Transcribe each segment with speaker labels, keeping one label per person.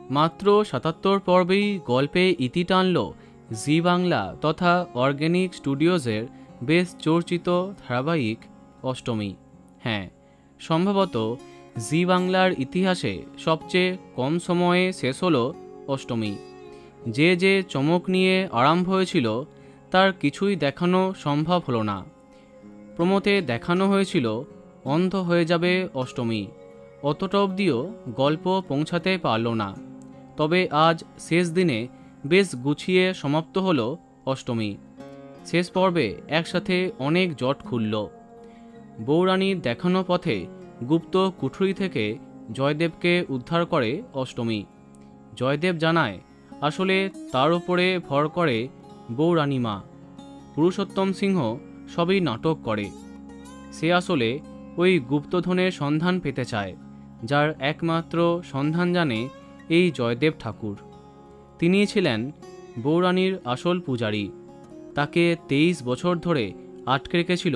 Speaker 1: মাত্র ৭৭ পর্বেই গল্পে ইতি টানল জি বাংলা তথা অর্গ্যানিক স্টুডিওজের বেশ চর্চিত ধারাবাহিক অষ্টমী। হ্যাঁ, সম্ভবত জি বাংলার ইতিহাসে সবচেয়ে কম সময়ে শেষ হলো অষ্টমী। যে চমক নিয়ে আরম্ভ হয়েছিল তার কিছুই দেখানো সম্ভব হলো না। প্রমোতে দেখানো হয়েছিল অন্ধ হয়ে যাবে অষ্টমী, অতটা অবধিও গল্প পৌঁছাতে পারল না। তবে আজ শেষ দিনে বেশ গুছিয়ে সমাপ্ত হলো অষ্টমী। শেষ পর্বে একসাথে অনেক জট খুলল। বউরানীর দেখানো পথে গুপ্ত কুঠুরি থেকে জয়দেবকে উদ্ধার করে অষ্টমী। জয়দেব জানায় আসলে তার উপরে ভর করে বউরানীমা। পুরুষোত্তম সিংহ সবই নাটক করে। সে আসলে ওই গুপ্তধনের সন্ধান পেতে চায়, যার একমাত্র সন্ধান জানে এই জয়দেব ঠাকুর। তিনি ছিলেন বউরানীর আসল পূজারী। তাকে 23 বছর ধরে আটকে রেখেছিল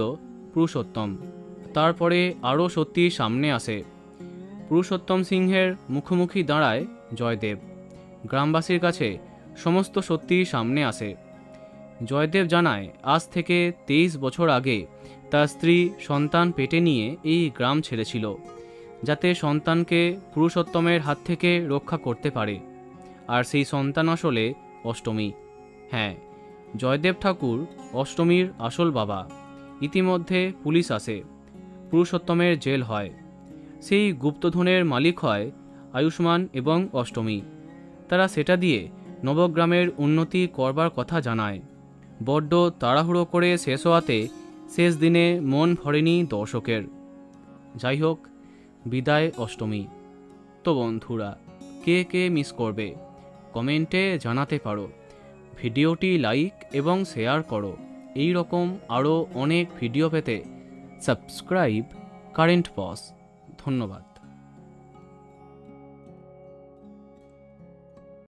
Speaker 1: পুরুষোত্তম। তারপরে আরও সত্যি সামনে আসে। পুরুষোত্তম সিংহের মুখোমুখি দাঁড়ায় জয়দেব। গ্রামবাসীর কাছে সমস্ত সত্যি সামনে আসে। জয়দেব জানায় আজ থেকে 23 বছর আগে তার স্ত্রী সন্তান পেটে নিয়ে এই গ্রাম ছেড়েছিল, যাতে সন্তানকে পুরুষোত্তমের হাত থেকে রক্ষা করতে পারে। আর সেই সন্তান আসলে অষ্টমী। হ্যাঁ, জয়দেব ঠাকুর অষ্টমীর আসল বাবা। ইতিমধ্যে পুলিশ আসে, পুরুষোত্তমের জেল হয়। সেই গুপ্তধনের মালিক হয় আয়ুষ্মান এবং অষ্টমী। তারা সেটা দিয়ে নবগ্রামের উন্নতি করবার কথা জানায়। বড্ড তাড়াহুড়ো করে শেষ হওয়াতে শেষ দিনে মন ভরেনি দর্শকের। যাই হোক, বিদায় অষ্টমী। তো বন্ধুরা, কে কে মিস করবে কমেন্টে জানাতে পারো। ভিডিওটি লাইক এবং শেয়ার করো। এই রকম আরও অনেক ভিডিও পেতে সাবস্ক্রাইব কারেন্ট পজ। ধন্যবাদ।